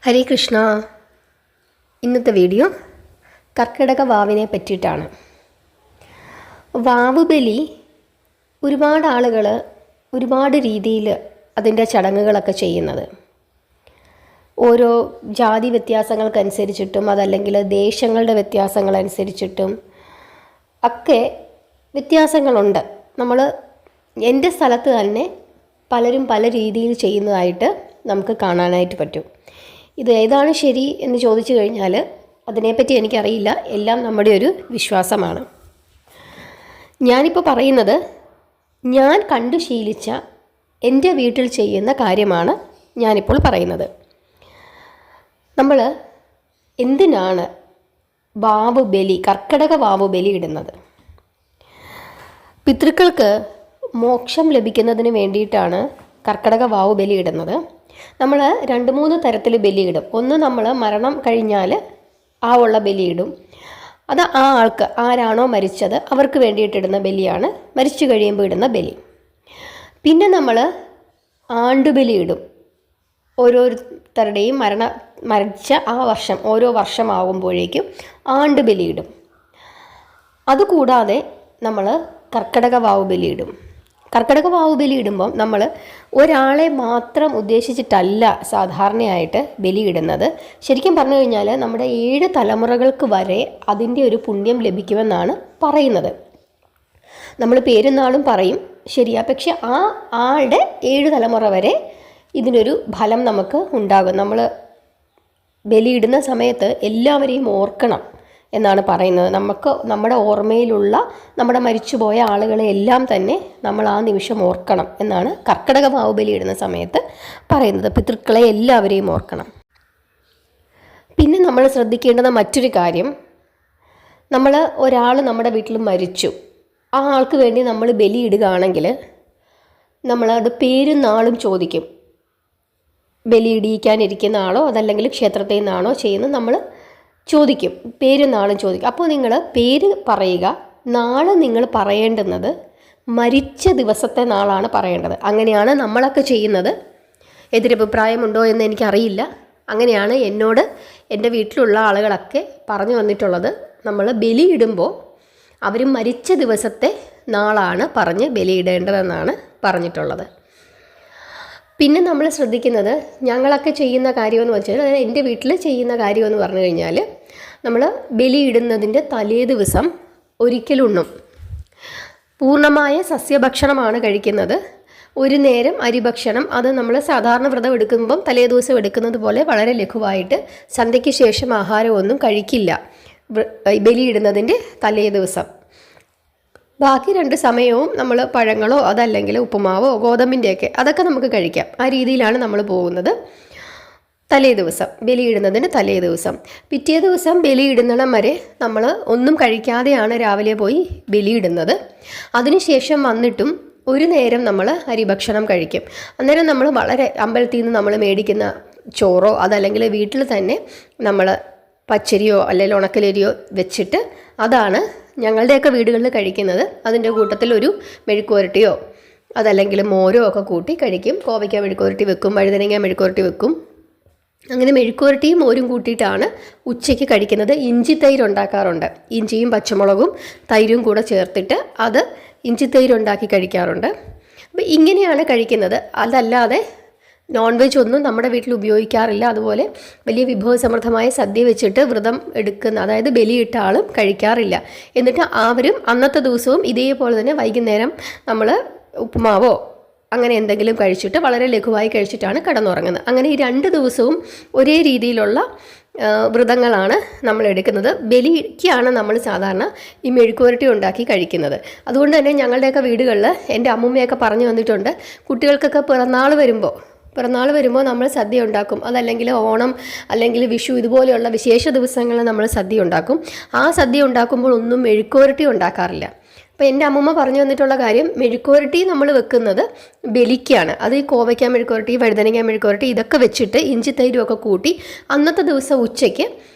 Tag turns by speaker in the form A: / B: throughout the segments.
A: ഹരേ കൃഷ്ണ. ഇന്നത്തെ വീഡിയോ കർക്കിടക വാവിനെ പറ്റിയിട്ടാണ്. വാവ് ബലി ഒരുപാട് ആളുകൾ ഒരുപാട് രീതിയിൽ അതിൻ്റെ ചടങ്ങുകളൊക്കെ ചെയ്യുന്നത്. ഓരോ ജാതി വ്യത്യാസങ്ങൾക്കനുസരിച്ചിട്ടും അതല്ലെങ്കിൽ ദേശങ്ങളുടെ വ്യത്യാസങ്ങളനുസരിച്ചിട്ടും ഒക്കെ വ്യത്യാസങ്ങളുണ്ട്. എൻ്റെ സ്ഥലത്ത് തന്നെ പലരും പല രീതിയിൽ ചെയ്യുന്നതായിട്ട് നമുക്ക് കാണാനായിട്ട് പറ്റും. ഇത് ഏതാണ് ശരി എന്ന് ചോദിച്ചു കഴിഞ്ഞാൽ അതിനെപ്പറ്റി എനിക്കറിയില്ല. എല്ലാം നമ്മുടെ ഒരു വിശ്വാസമാണ്. ഞാനിപ്പോൾ പറയുന്നത് ഞാൻ കണ്ടു ശീലിച്ച എൻ്റെ വീട്ടിൽ ചെയ്യുന്ന കാര്യമാണ് ഞാനിപ്പോൾ പറയുന്നത്. നമ്മൾ എന്തിനാണ് വാവ് ബലി, കർക്കിടക വാവ് ബലി ഇടുന്നത്? പിതൃക്കൾക്ക് മോക്ഷം ലഭിക്കുന്നതിന് വേണ്ടിയിട്ടാണ് കർക്കിടക വാവ് ബലി ഇടുന്നത്. നമ്മൾ 2-3 തരത്തിൽ ബലിയിടും. ഒന്ന്, നമ്മൾ മരണം കഴിഞ്ഞാൽ ആ ഉള്ള ബലിയിടും. അത് ആ ആൾക്ക് ആരാണോ മരിച്ചത് അവർക്ക് വേണ്ടിയിട്ടിടുന്ന ബലിയാണ് മരിച്ചു കഴിയുമ്പോൾ ഇടുന്ന ബലി. പിന്നെ നമ്മൾ ആണ്ടുബലി ഇടും. ഓരോരുത്തരുടെയും മരിച്ച ആ വർഷം, ഓരോ വർഷമാകുമ്പോഴേക്കും ആണ്ടുബലി ഇടും. അതുകൂടാതെ നമ്മൾ കർക്കിടക വാവ് ബലി ഇടും. കർക്കിടക വാവ് ബലി ഇടുമ്പം നമ്മൾ ഒരാളെ മാത്രം ഉദ്ദേശിച്ചിട്ടല്ല സാധാരണയായിട്ട് ബലി ഇടുന്നത്. ശരിക്കും പറഞ്ഞു കഴിഞ്ഞാൽ നമ്മുടെ 7 തലമുറകൾക്ക് വരെ അതിൻ്റെ ഒരു പുണ്യം ലഭിക്കുമെന്നാണ് പറയുന്നത്. നമ്മൾ പേരും നാളും പറയും, ശരിയാ, പക്ഷെ ആ ആളുടെ 7 തലമുറ വരെ ഇതിനൊരു ഫലം നമുക്ക് ഉണ്ടാകും. നമ്മൾ ബലിയിടുന്ന സമയത്ത് എല്ലാവരെയും ഓർക്കണം എന്നാണ് പറയുന്നത്. നമ്മുടെ ഓർമ്മയിലുള്ള നമ്മുടെ മരിച്ചുപോയ ആളുകളെ എല്ലാം തന്നെ നമ്മൾ ആ നിമിഷം ഓർക്കണം എന്നാണ് കർക്കിടക വാവ് ബലി ഇടുന്ന സമയത്ത് പറയുന്നത്. പിതൃക്കളെ എല്ലാവരെയും ഓർക്കണം. പിന്നെ നമ്മൾ ശ്രദ്ധിക്കേണ്ടുന്ന മറ്റൊരു കാര്യം, ഒരാൾ നമ്മുടെ വീട്ടിൽ മരിച്ചു, ആ ആൾക്ക് വേണ്ടി നമ്മൾ ബലി ഇടുകയാണെങ്കിൽ നമ്മളത് പേരും നാളും ചോദിക്കും. ബലി ഇടിയിക്കാനിരിക്കുന്ന ആളോ അതല്ലെങ്കിൽ ക്ഷേത്രത്തിൽ നിന്നാണോ ചെയ്യുന്നത് നമ്മൾ ചോദിക്കും, പേരും നാളും ചോദിക്കും. അപ്പോൾ നിങ്ങൾ പേര് പറയുക. നാളെ നിങ്ങൾ പറയേണ്ടുന്നത് മരിച്ച ദിവസത്തെ നാളാണ് പറയേണ്ടത്. അങ്ങനെയാണ് നമ്മളൊക്കെ ചെയ്യുന്നത്. എതിരഭിപ്രായമുണ്ടോ എന്ന് എനിക്കറിയില്ല. അങ്ങനെയാണ് എന്നോട് എൻ്റെ വീട്ടിലുള്ള ആളുകളൊക്കെ പറഞ്ഞു വന്നിട്ടുള്ളത്. നമ്മൾ ബലിയിടുമ്പോൾ അവർ മരിച്ച ദിവസത്തെ നാളാണ് പറഞ്ഞ് ബലിയിടേണ്ടതെന്നാണ് പറഞ്ഞിട്ടുള്ളത്. പിന്നെ നമ്മൾ ശ്രദ്ധിക്കുന്നത്, ഞങ്ങളൊക്കെ ചെയ്യുന്ന കാര്യമെന്ന് വെച്ചാൽ, അതായത് എൻ്റെ വീട്ടിൽ ചെയ്യുന്ന കാര്യമെന്ന് പറഞ്ഞു കഴിഞ്ഞാൽ, നമ്മൾ ബലിയിടുന്നതിൻ്റെ തലേ ദിവസം ഒരിക്കലുണ്ണും. പൂർണ്ണമായ സസ്യഭക്ഷണമാണ് കഴിക്കുന്നത്. ഒരു നേരം അരിഭക്ഷണം, അത് നമ്മൾ സാധാരണ വ്രതം എടുക്കുമ്പം തലേ ദിവസം എടുക്കുന്നത് പോലെ വളരെ ലഘുവായിട്ട് സന്ധ്യയ്ക്ക് ശേഷം ആഹാരമൊന്നും കഴിക്കില്ല ബലിയിടുന്നതിൻ്റെ തലേ ദിവസം. ബാക്കി 2 സമയവും നമ്മൾ പഴങ്ങളോ അതല്ലെങ്കിൽ ഉപ്പുമാവോ ഗോതമ്പിൻ്റെയൊക്കെ അതൊക്കെ നമുക്ക് കഴിക്കാം. ആ രീതിയിലാണ് നമ്മൾ പോകുന്നത്. തലേ ദിവസം ബലിയിടുന്നതിന് തലേ ദിവസം, പിറ്റേ ദിവസം ബലിയിടുന്നിടം വരെ നമ്മൾ ഒന്നും കഴിക്കാതെയാണ് രാവിലെ പോയി ബലിയിടുന്നത്. അതിനുശേഷം വന്നിട്ടും ഒരു നേരം നമ്മൾ അരിഭക്ഷണം കഴിക്കും. അന്നേരം നമ്മൾ വളരെ അമ്പലത്തിൽ നിന്ന് നമ്മൾ മേടിക്കുന്ന ചോറോ അതല്ലെങ്കിൽ വീട്ടിൽ തന്നെ നമ്മൾ പച്ചരിയോ അല്ലെങ്കിൽ ഉണക്കലരിയോ വെച്ചിട്ട് അതാണ് ഞങ്ങളുടെയൊക്കെ വീടുകളിൽ കഴിക്കുന്നത്. അതിൻ്റെ കൂട്ടത്തിൽ ഒരു മെഴുക്കുവരട്ടിയോ അതല്ലെങ്കിൽ മോരോ ഒക്കെ കൂട്ടി കഴിക്കും. കോവയ്ക്ക മെഴുക്കുവരട്ടി വെക്കും, വഴുതനങ്ങ മെഴുക്കുവരട്ടി വെക്കും. അങ്ങനെ മെഴുക്കുവരട്ടിയും മോരും കൂട്ടിയിട്ടാണ് ഉച്ചയ്ക്ക് കഴിക്കുന്നത്. ഇഞ്ചി തൈര് ഉണ്ടാക്കാറുണ്ട്. ഇഞ്ചിയും പച്ചമുളകും തൈരും കൂടെ ചേർത്തിട്ട് അത് ഇഞ്ചി തൈര് ഉണ്ടാക്കി കഴിക്കാറുണ്ട്. അപ്പോൾ ഇങ്ങനെയാണ് കഴിക്കുന്നത്. അതല്ലാതെ നോൺ വെജ് ഒന്നും നമ്മുടെ വീട്ടിൽ ഉപയോഗിക്കാറില്ല. അതുപോലെ വലിയ വിഭവസമൃദ്ധമായ സദ്യ വെച്ചിട്ട് വ്രതം എടുക്കുന്ന, അതായത് ബലിയിട്ട ആളും കഴിക്കാറില്ല. എന്നിട്ട് അവരും അന്നത്തെ ദിവസവും ഇതേപോലെ തന്നെ വൈകുന്നേരം നമ്മൾ ഉപ്പുമാവോ അങ്ങനെ എന്തെങ്കിലും കഴിച്ചിട്ട് വളരെ ലഘുവായി കഴിച്ചിട്ടാണ് കിടന്നുറങ്ങുന്നത്. അങ്ങനെ ഈ 2 ദിവസവും ഒരേ രീതിയിലുള്ള വ്രതങ്ങളാണ് നമ്മൾ എടുക്കുന്നത്. ബലിക്കാണ് നമ്മൾ സാധാരണ ഈ മെഴുക്കുവരട്ടി ഉണ്ടാക്കി കഴിക്കുന്നത്. അതുകൊണ്ട് തന്നെ ഞങ്ങളുടെയൊക്കെ വീടുകളിൽ എൻ്റെ അമ്മൂമ്മയൊക്കെ പറഞ്ഞു വന്നിട്ടുണ്ട്, കുട്ടികൾക്കൊക്കെ പിറന്നാൾ വരുമ്പോൾ നമ്മൾ സദ്യ ഉണ്ടാക്കും. അതല്ലെങ്കിൽ ഓണം അല്ലെങ്കിൽ വിഷു ഇതുപോലെയുള്ള വിശേഷ ദിവസങ്ങളിൽ നമ്മൾ സദ്യ ഉണ്ടാക്കും. ആ സദ്യ ഉണ്ടാക്കുമ്പോൾ ഒന്നും മെഴുക്കുവരട്ടി ഉണ്ടാക്കാറില്ല. അപ്പോൾ എൻ്റെ അമ്മൂമ്മ പറഞ്ഞു വന്നിട്ടുള്ള കാര്യം, മെഴുക്കുവരട്ടി നമ്മൾ വെക്കുന്നത് ബലിക്കാണ്. അത് ഈ കോവയ്ക്ക മെഴുക്കുവരട്ടി, വഴുതനങ്ങ മെഴുക്കുവരട്ടി ഇതൊക്കെ വെച്ചിട്ട് ഇഞ്ചി തൈരും ഒക്കെ കൂട്ടി അന്നത്തെ ദിവസം ഉച്ചയ്ക്ക്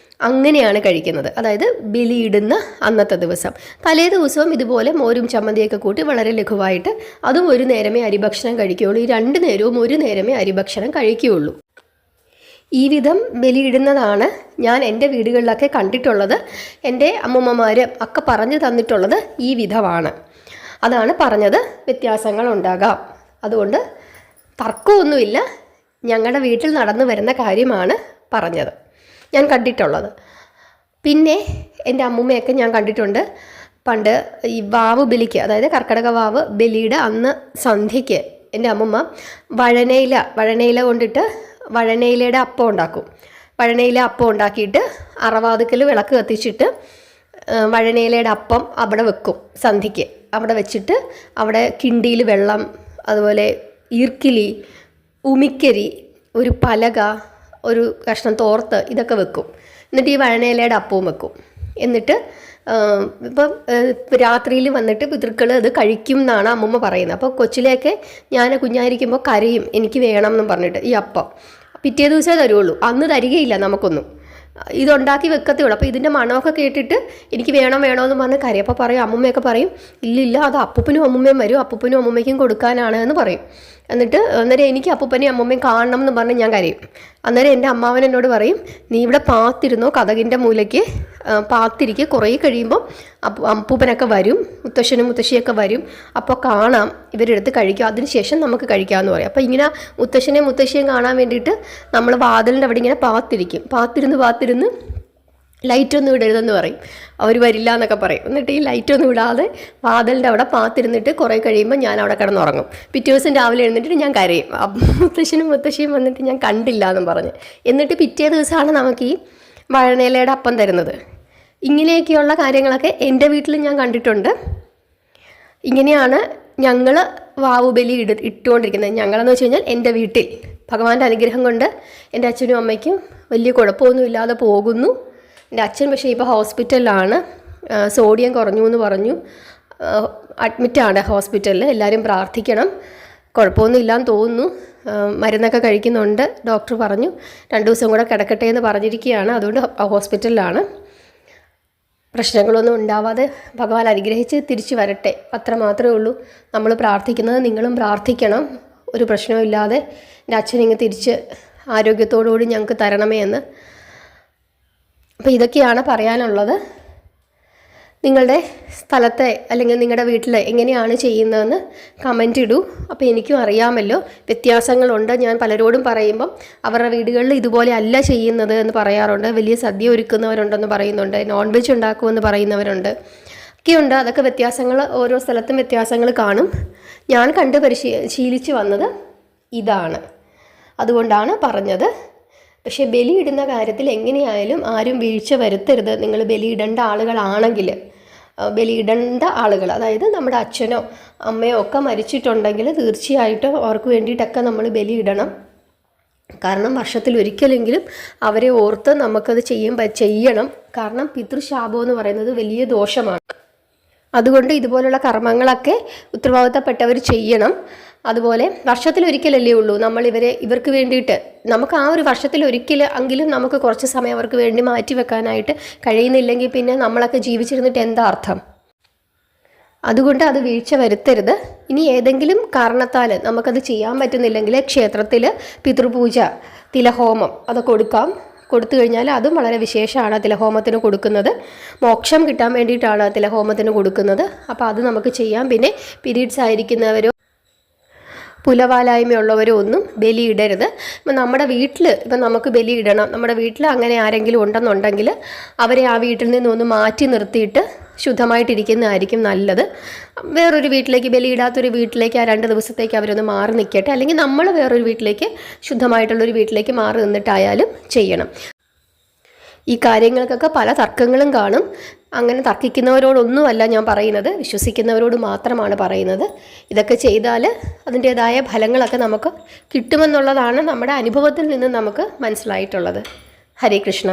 A: അങ്ങനെയാണ് കഴിക്കുന്നത്. അതായത് ബലിയിടുന്ന അന്നത്തെ ദിവസം. തലേ ദിവസവും ഇതുപോലെ മോരും ചമ്മന്തിയൊക്കെ കൂട്ടി വളരെ ലഘുവായിട്ട് അതും ഒരു നേരമേ അരിഭക്ഷണം കഴിക്കുകയുള്ളൂ. ഈ 2 നേരവും ഒരു നേരമേ അരിഭക്ഷണം കഴിക്കുകയുള്ളൂ. ഈ വിധം ബലിയിടുന്നതാണ് ഞാൻ എൻ്റെ വീടുകളിലൊക്കെ കണ്ടിട്ടുള്ളത്. എൻ്റെ അമ്മൂമ്മമാർ ഒക്കെ പറഞ്ഞു തന്നിട്ടുള്ളത് ഈ വിധമാണ്. അതാണ് പറഞ്ഞത്. വ്യത്യാസങ്ങളുണ്ടാകാം, അതുകൊണ്ട് തർക്കമൊന്നുമില്ല. ഞങ്ങളുടെ വീട്ടിൽ നടന്നു വരുന്ന കാര്യമാണ് പറഞ്ഞത്, ഞാൻ കണ്ടിട്ടുള്ളത്. പിന്നെ എൻ്റെ അമ്മൂമ്മയൊക്കെ ഞാൻ കണ്ടിട്ടുണ്ട്. പണ്ട് ഈ വാവ് ബലിക്ക്, അതായത് കർക്കിടക വാവ് ബലിയുടെ അന്ന് സന്ധ്യയ്ക്ക് എൻ്റെ അമ്മൂമ്മ വഴനയില കൊണ്ടിട്ട് വഴനയിലയുടെ അപ്പം ഉണ്ടാക്കും. വഴനയില അപ്പം ഉണ്ടാക്കിയിട്ട് അറവാതുക്കൽ വിളക്ക് കത്തിച്ചിട്ട് വഴനയിലയുടെ അപ്പം അവിടെ വെക്കും. സന്ധ്യയ്ക്ക് അവിടെ വെച്ചിട്ട് അവിടെ കിണ്ടിയിൽ വെള്ളം, അതുപോലെ ഈർക്കിലി, ഉമിക്കരി, ഒരു പലക, ഒരു കഷ്ണം തോർത്ത്, ഇതൊക്കെ വെക്കും. എന്നിട്ട് ഈ വഴനയിലയുടെ അപ്പവും വെക്കും. എന്നിട്ട് ഇപ്പം രാത്രിയിൽ വന്നിട്ട് പിതൃക്കൾ അത് കഴിക്കും എന്നാണ് അമ്മൂമ്മ പറയുന്നത്. അപ്പോൾ കൊച്ചിലേക്ക് ഞാൻ കുഞ്ഞായിരിക്കുമ്പോൾ കരയും, എനിക്ക് വേണം എന്നും പറഞ്ഞിട്ട് ഈ അപ്പം. പിറ്റേ ദിവസമേ തരുള്ളൂ, അന്ന് തരികയില്ല നമുക്കൊന്നും. ഇതുണ്ടാക്കി വെക്കത്തേ ഉള്ളൂ. അപ്പോൾ ഇതിൻ്റെ മണമൊക്കെ കേട്ടിട്ട് എനിക്ക് വേണമെന്ന് പറഞ്ഞ് കരയും. അപ്പോൾ പറയും, അമ്മൂമ്മയൊക്കെ പറയും, ഇല്ലില്ല അത് അപ്പൂപ്പനും അമ്മൂമ്മയും വരും, അപ്പൂപ്പനും അമ്മൂമ്മയ്ക്കും കൊടുക്കാനാണ് എന്ന് പറയും. അന്നേരം എനിക്ക് അപ്പൂപ്പനെയും അമ്മൂമ്മയും കാണണം എന്ന് പറഞ്ഞ് ഞാൻ കരയും. അന്നേരം എൻ്റെ അമ്മാവൻ എന്നോട് പറയും, നീ ഇവിടെ പാത്തിരുന്നോ, കതകിൻ്റെ മൂലയ്ക്ക് പാത്തിരിക്കുക, കുറേ കഴിയുമ്പം അപ്പൂപ്പനൊക്കെ വരും, മുത്തശ്ശനും മുത്തശ്ശിയൊക്കെ വരും, അപ്പോൾ കാണാം, ഇവരെടുത്ത് കഴിക്കും, അതിനുശേഷം നമുക്ക് കഴിക്കാമെന്ന് പറയും. അപ്പോൾ ഇങ്ങനെ മുത്തശ്ശിയും കാണാൻ വേണ്ടിയിട്ട് നമ്മൾ വാതിലിൻ്റെ അവിടെ ഇങ്ങനെ പാത്തിരുന്ന് ലൈറ്റൊന്നും ഇടരുതെന്ന് പറയും. അവർ വരില്ല എന്നൊക്കെ പറയും. എന്നിട്ട് ഈ ലൈറ്റൊന്നും ഇടാതെ വാതിലിൻ്റെ അവിടെ പാത്തിരുന്നിട്ട് കുറേ കഴിയുമ്പോൾ ഞാൻ അവിടെ കിടന്നുറങ്ങും. പിറ്റേ ദിവസം രാവിലെ എഴുന്നിട്ട് ഞാൻ കരയും, മുത്തശ്ശിയും വന്നിട്ട് ഞാൻ കണ്ടില്ല എന്നും പറഞ്ഞ്. എന്നിട്ട് പിറ്റേ ദിവസമാണ് നമുക്ക് ഈ വഴനയിലയുടെ അപ്പം തരുന്നത്. ഇങ്ങനെയൊക്കെയുള്ള കാര്യങ്ങളൊക്കെ എൻ്റെ വീട്ടിൽ ഞാൻ കണ്ടിട്ടുണ്ട്. ഇങ്ങനെയാണ് ഞങ്ങൾ വാവുബലി ഇട്ടുകൊണ്ടിരിക്കുന്നത്. ഞങ്ങളെന്ന് വെച്ച് കഴിഞ്ഞാൽ എൻ്റെ വീട്ടിൽ ഭഗവാന്റെ അനുഗ്രഹം കൊണ്ട് എൻ്റെ അച്ഛനും അമ്മയ്ക്കും വലിയ കുഴപ്പമൊന്നുമില്ലാതെ പോകുന്നു. എൻ്റെ അച്ഛൻ പക്ഷേ ഇപ്പോൾ ഹോസ്പിറ്റലിലാണ്, സോഡിയം കുറഞ്ഞു എന്ന് പറഞ്ഞു, അഡ്മിറ്റാണ് ഹോസ്പിറ്റലിൽ. എല്ലാവരും പ്രാർത്ഥിക്കണം. കുഴപ്പമൊന്നും ഇല്ലാന്ന് തോന്നുന്നു, മരുന്നൊക്കെ കഴിക്കുന്നുണ്ട്. ഡോക്ടർ പറഞ്ഞു 2 ദിവസം കൂടെ കിടക്കട്ടെ എന്ന് പറഞ്ഞിരിക്കുകയാണ്. അതുകൊണ്ട് ഹോസ്പിറ്റലിലാണ്. പ്രശ്നങ്ങളൊന്നും ഉണ്ടാവാതെ ഭഗവാൻ അനുഗ്രഹിച്ച് തിരിച്ചു വരട്ടെ, അത്ര മാത്രമേ ഉള്ളൂ നമ്മൾ പ്രാർത്ഥിക്കുന്നത്. നിങ്ങളും പ്രാർത്ഥിക്കണം, ഒരു പ്രശ്നമില്ലാതെ എൻ്റെ അച്ഛനിങ്ങ് തിരിച്ച് ആരോഗ്യത്തോടുകൂടി ഞങ്ങൾക്ക് തരണമേ എന്ന്. അപ്പോൾ ഇതൊക്കെയാണ് പറയാനുള്ളത്. നിങ്ങളുടെ സ്ഥലത്തെ അല്ലെങ്കിൽ നിങ്ങളുടെ വീട്ടിൽ എങ്ങനെയാണ് ചെയ്യുന്നതെന്ന് കമൻ്റ് ഇടൂ. അപ്പോൾ എനിക്കും അറിയാമല്ലോ വ്യത്യാസങ്ങളുണ്ട്. ഞാൻ പലരോടും പറയുമ്പം അവരുടെ വീടുകളിൽ ഇതുപോലെ അല്ല ചെയ്യുന്നത് എന്ന് പറയാറുണ്ട്. വലിയ സദ്യ ഒരുക്കുന്നവരുണ്ടെന്ന് പറയുന്നുണ്ട്, നോൺ വെജ് ഉണ്ടാക്കുമെന്ന് പറയുന്നവരുണ്ട്, ഒക്കെയുണ്ട്. അതൊക്കെ വ്യത്യാസങ്ങൾ, ഓരോ സ്ഥലത്തും വ്യത്യാസങ്ങൾ കാണും. ഞാൻ കണ്ട് ശീലിച്ച് വന്നത് ഇതാണ്, അതുകൊണ്ടാണ് പറഞ്ഞത്. പക്ഷേ ബലിയിടുന്ന കാര്യത്തിൽ എങ്ങനെയായാലും ആരും വീഴ്ച വരുത്തരുത്. നിങ്ങൾ ബലിയിടേണ്ട ആളുകളാണെങ്കിൽ, ബലിയിടേണ്ട ആളുകൾ, അതായത് നമ്മുടെ അച്ഛനോ അമ്മയോ ഒക്കെ മരിച്ചിട്ടുണ്ടെങ്കിൽ തീർച്ചയായിട്ടും അവർക്ക് വേണ്ടിയിട്ടൊക്കെ നമ്മൾ ബലിയിടണം. കാരണം വർഷത്തിൽ ഒരിക്കലെങ്കിലും അവരെ ഓർത്ത് നമുക്കത് ചെയ്യണം. കാരണം പിതൃശാപം എന്ന് പറയുന്നത് വലിയ ദോഷമാണ്. അതുകൊണ്ട് ഇതുപോലുള്ള കർമ്മങ്ങളൊക്കെ ഉത്തരവാദിത്തപ്പെട്ടവർ ചെയ്യണം. അതുപോലെ വർഷത്തിലൊരിക്കലല്ലേ ഉള്ളൂ നമ്മൾ ഇവർക്ക് വേണ്ടിയിട്ട്, നമുക്ക് ആ ഒരു വർഷത്തിലൊരിക്കൽ എങ്കിലും നമുക്ക് കുറച്ച് സമയം അവർക്ക് വേണ്ടി മാറ്റി വെക്കാനായിട്ട് കഴിയുന്നില്ലെങ്കിൽ പിന്നെ നമ്മളൊക്കെ ജീവിച്ചിരുന്നിട്ട് എന്താ അർത്ഥം? അതുകൊണ്ട് അത് വീഴ്ച വരുത്തരുത്. ഇനി ഏതെങ്കിലും കാരണത്താൽ നമുക്കത് ചെയ്യാൻ പറ്റുന്നില്ലെങ്കിൽ ക്ഷേത്രത്തിൽ പിതൃപൂജ, തിലഹോമം അത് കൊടുത്തു കഴിഞ്ഞാൽ അതും വളരെ വിശേഷമാണ്. തിലഹോമത്തിന് കൊടുക്കുന്നത് മോക്ഷം കിട്ടാൻ വേണ്ടിയിട്ടാണ് തിലഹോമത്തിന് കൊടുക്കുന്നത്. അപ്പോൾ അത് നമുക്ക് ചെയ്യാം. പിന്നെ പീരീഡ്സ് ആയിരിക്കുന്നവരോ പുലവാലായ്മയുള്ളവരോ ഒന്നും ബലിയിടരുത്. ഇപ്പം നമ്മുടെ വീട്ടിൽ നമുക്ക് ബലിയിടണം, നമ്മുടെ വീട്ടിൽ അങ്ങനെ ആരെങ്കിലും ഉണ്ടെന്നുണ്ടെങ്കിൽ അവരെ ആ വീട്ടിൽ നിന്നൊന്ന് മാറ്റി നിർത്തിയിട്ട് ശുദ്ധമായിട്ടിരിക്കുന്നതായിരിക്കും നല്ലത്. വേറൊരു വീട്ടിലേക്ക്, ബലിയിടാത്തൊരു വീട്ടിലേക്ക് ആ 2 ദിവസത്തേക്ക് അവരൊന്ന് മാറി നിൽക്കട്ടെ. അല്ലെങ്കിൽ നമ്മൾ വേറൊരു വീട്ടിലേക്ക്, ശുദ്ധമായിട്ടുള്ളൊരു വീട്ടിലേക്ക് മാറി നിന്നിട്ടായാലും ചെയ്യണം. ഈ കാര്യങ്ങൾക്കൊക്കെ പല തർക്കങ്ങളും കാണും. അങ്ങനെ തർക്കിക്കുന്നവരോടൊന്നുമല്ല ഞാൻ പറയുന്നത്, വിശ്വസിക്കുന്നവരോട് മാത്രമാണ് പറയുന്നത്. ഇതൊക്കെ ചെയ്താൽ അതിൻ്റേതായ ഫലങ്ങളൊക്കെ നമുക്ക് കിട്ടുമെന്നുള്ളതാണ് നമ്മുടെ അനുഭവത്തിൽ നിന്ന് നമുക്ക് മനസ്സിലായിട്ടുള്ളത്. ഹരേ കൃഷ്ണ.